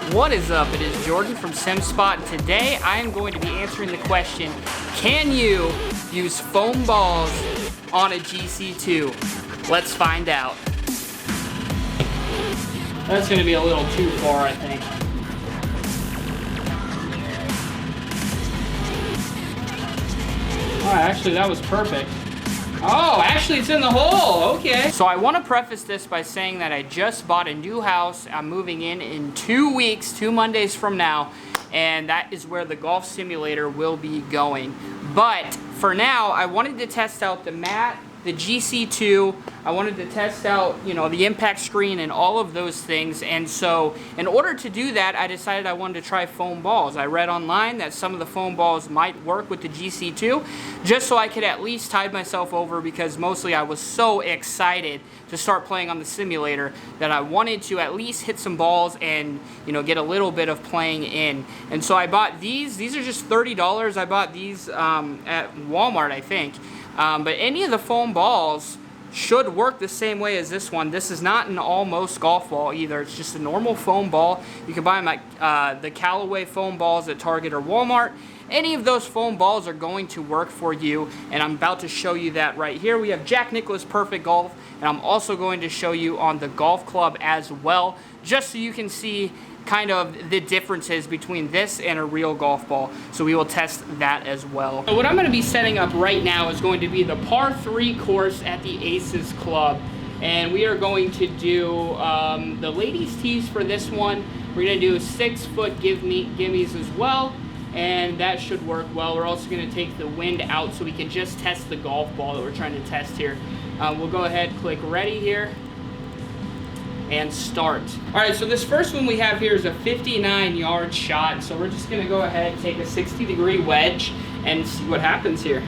What is up? It is Jordan from SimSpot, and today I am going to be answering the question, can you use foam balls on a GC2? Let's find out. That's going to be a little too far, I think. Oh, actually that was perfect. Oh, actually it's in the hole, okay. So I want to preface this by saying that I just bought a new house. I'm moving in 2 weeks, 2 Mondays from now, and that is where the golf simulator will be going. But for now, I wanted to test out the mat, the GC2, I wanted to test out, you know, the impact screen and all of those things. And so in order to do that, I decided I wanted to try foam balls. I read online that some of the foam balls might work with the GC2, just so I could at least tide myself over, because mostly I was so excited to start playing on the simulator that I wanted to at least hit some balls and, you know, get a little bit of playing in. And so I bought these. These are just $30. I bought these at Walmart, I think. But any of the foam balls should work the same way as this one. This is not an almost golf ball either. It's just a normal foam ball. You can buy them at the Callaway foam balls at Target or Walmart. Any of those foam balls are going to work for you, and I'm about to show you that right here. We have Nicklaus Pefect Golf, and I'm also going to show you on the golf club as well, just so you can see kind of the differences between this and a real golf ball. So we will test that as well. So what I'm going to be setting up right now is going to be the par 3 course at the Aces Club, and we are going to do the ladies tees for this one. We're going to do 6-foot gimmies as well, and that should work well. We're also going to take the wind out so we can just test the golf ball that we're trying to test here. We'll go ahead, click ready here, and start. All right, so this first one we have here is a 59-yard shot. So we're just gonna go ahead and take a 60-degree wedge and see what happens here.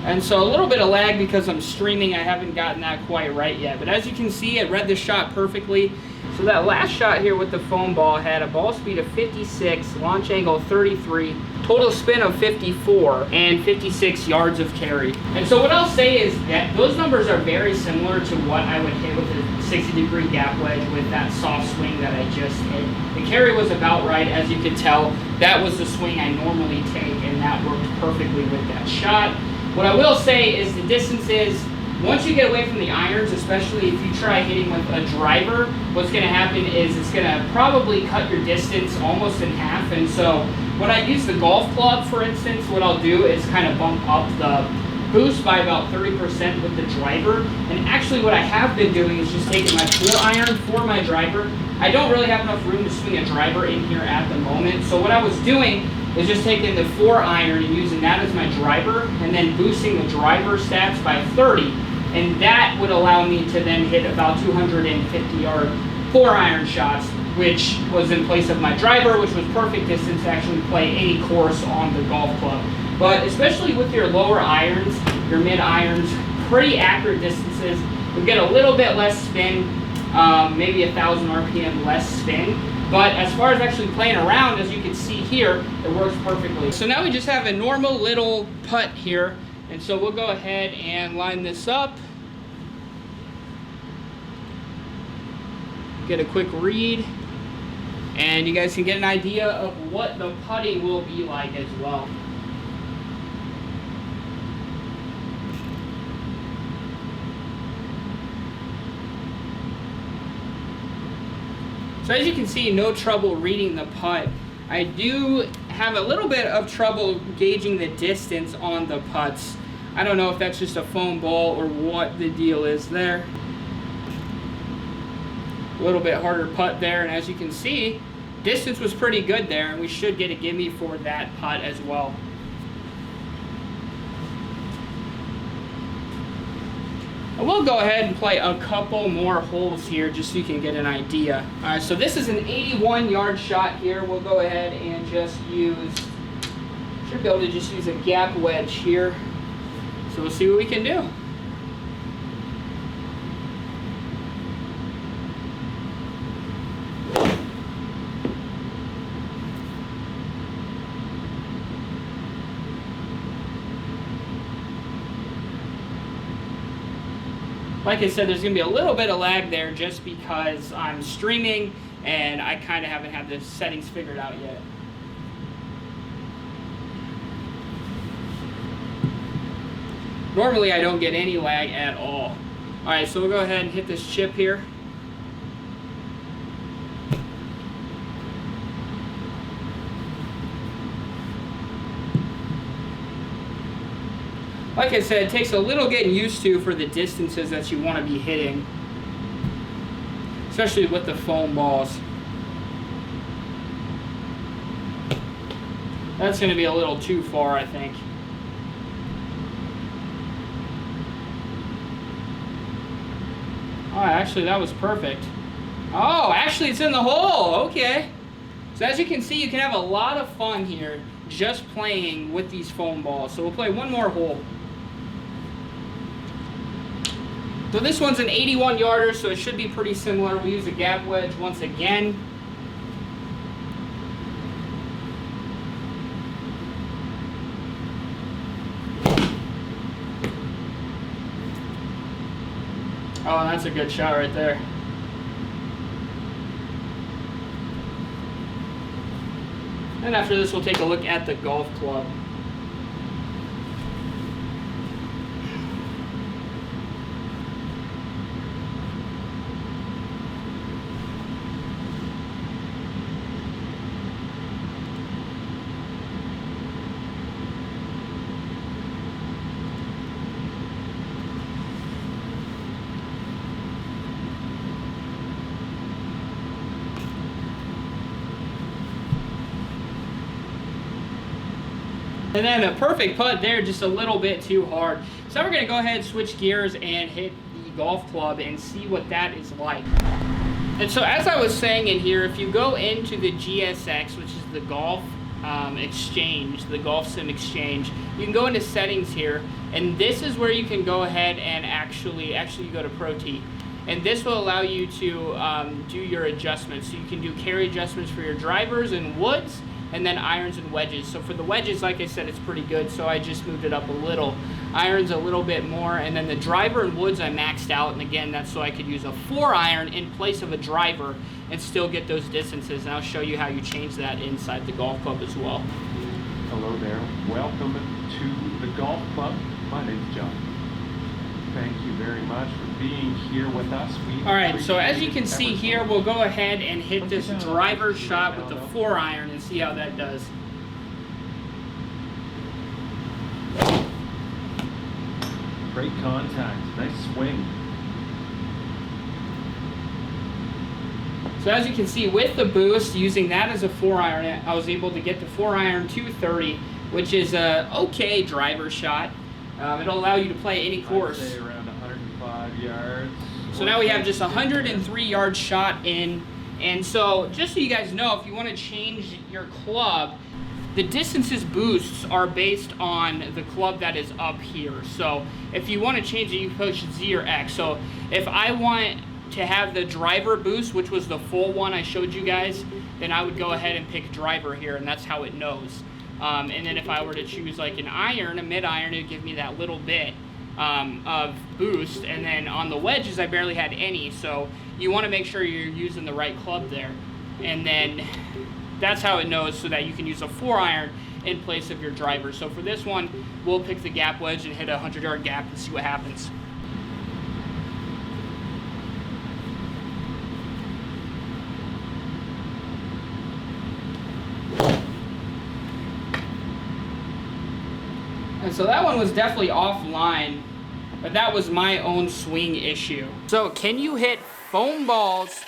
And so a little bit of lag because I'm streaming. I haven't gotten that quite right yet. But as you can see, it read the shot perfectly. So that last shot here with the foam ball had a ball speed of 56, launch angle 33, total spin of 54, and 56 yards of carry. And so what I'll say is that those numbers are very similar to what I would hit with a 60-degree gap wedge with that soft swing that I just hit. The carry was about right, as you could tell. That was the swing I normally take, and that worked perfectly with that shot. What I will say is the distance is, once you get away from the irons, especially if you try hitting with a driver, what's going to happen is it's going to probably cut your distance almost in half. And so when I use the golf club, for instance, what I'll do is kind of bump up the boost by about 30% with the driver. And actually what I have been doing is just taking my 4-iron for my driver. I don't really have enough room to swing a driver in here at the moment. So what I was doing is just taking the 4-iron and using that as my driver, and then boosting the driver stats by 30. And that would allow me to then hit about 250-yard 4-iron shots, which was in place of my driver, which was perfect distance to actually play any course on the golf club. But especially with your lower irons, your mid-irons, pretty accurate distances. You'll get a little bit less spin, maybe 1,000 RPM less spin. But as far as actually playing around, as you can see here, it works perfectly. So now we just have a normal little putt here. And so we'll go ahead and line this up. Get a quick read. And you guys can get an idea of what the putting will be like as well. So as you can see, no trouble reading the putt. I do have a little bit of trouble gauging the distance on the putts. I don't know if that's just a foam ball or what the deal is there. A little bit harder putt there, and as you can see, distance was pretty good there, and we should get a gimme for that putt as well. I will go ahead and play a couple more holes here just so you can get an idea. All right, so this is an 81-yard shot here. We'll go ahead and just use, should be able to just use a gap wedge here. So we'll see what we can do. Like I said, there's gonna be a little bit of lag there just because I'm streaming and I kind of haven't had the settings figured out yet. Normally I don't get any lag at all. All right, so we'll go ahead and hit this chip here. Like I said, it takes a little getting used to for the distances that you want to be hitting, especially with the foam balls. That's going to be a little too far, I think. Oh, actually, that was perfect. Oh, actually, it's in the hole. Okay. So as you can see, you can have a lot of fun here just playing with these foam balls. So we'll play one more hole. So this one's an 81 yarder, so it should be pretty similar. We use a gap wedge once again. Oh, that's a good shot right there. And after this, we'll take a look at the golf club. And then a perfect putt there, just a little bit too hard. So we're going to go ahead and switch gears and hit the golf club and see what that is like. And so as I was saying in here, if you go into the GSX, which is the golf exchange, the golf sim exchange, you can go into settings here, and this is where you can go ahead and actually you go to Pro T. And this will allow you to do your adjustments. So you can do carry adjustments for your drivers and woods, and then irons and wedges. So for the wedges, like I said, it's pretty good, so I just moved it up a little. Irons a little bit more, and then the driver and woods I maxed out, and again, that's so I could use a 4-iron in place of a driver and still get those distances, and I'll show you how you change that inside the golf club as well. Hello there, welcome to the golf club. My name's John. Thank you very much for being here with us. Alright, so as you can see here, we'll go ahead and hit this driver shot with the 4-iron and see how that does. Great contact, nice swing. So as you can see, with the boost, using that as a 4-iron, I was able to get the 4-iron 230, which is a okay driver shot. It'll allow you to play any course. I'd say around 105 yards. So now we have just a 103-yard shot in. And so just so you guys know, if you want to change your club, the distances boosts are based on the club that is up here. So if you want to change it, you push Z or X. So if I want to have the driver boost, which was the full one I showed you guys, then I would go ahead and pick driver here, and that's how it knows. And then if I were to choose like an iron, a mid-iron, it would give me that little bit of boost. And then on the wedges, I barely had any. So you want to make sure you're using the right club there. And then that's how it knows, so that you can use a 4-iron in place of your driver. So for this one, we'll pick the gap wedge and hit a 100-yard gap and see what happens. And so that one was definitely offline, but that was my own swing issue. So can you hit foam balls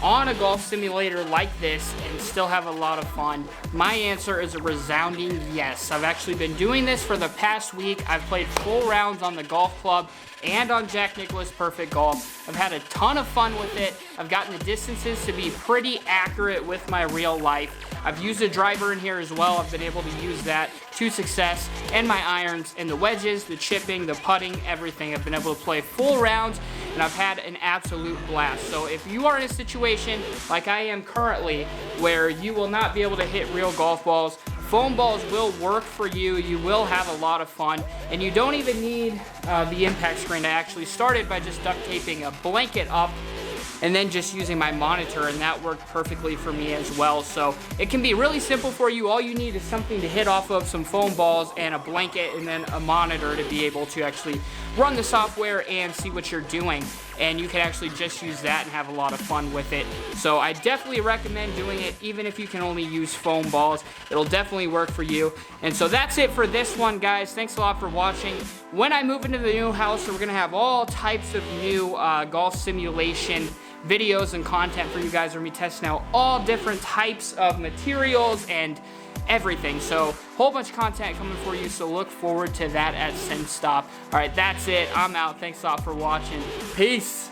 on a golf simulator like this and still have a lot of fun? My answer is a resounding yes. I've actually been doing this for the past week. I've played full rounds on the golf club and on Nicklaus Pefect Golf. I've had a ton of fun with it. I've gotten the distances to be pretty accurate with my real life. I've used a driver in here as well. I've been able to use that to success, and my irons and the wedges, the chipping, the putting, everything. I've been able to play full rounds, and I've had an absolute blast. So if you are in a situation like I am currently, where you will not be able to hit real golf balls, foam balls will work for you. You will have a lot of fun, and you don't even need the impact screen. I actually started by just duct taping a blanket up and then just using my monitor, and that worked perfectly for me as well. So it can be really simple for you. All you need is something to hit off of, some foam balls and a blanket, and then a monitor to be able to actually run the software and see what you're doing. And you can actually just use that and have a lot of fun with it. So I definitely recommend doing it, even if you can only use foam balls. It'll definitely work for you. And so that's it for this one, guys. Thanks a lot for watching. When I move into the new house, we're gonna have all types of new golf simulation videos and content for you guys. We're gonna be testing out all different types of materials and everything. So whole bunch of content coming for you, so look forward to that at SimStop. All right, that's it. I'm out. Thanks a lot for watching. Peace.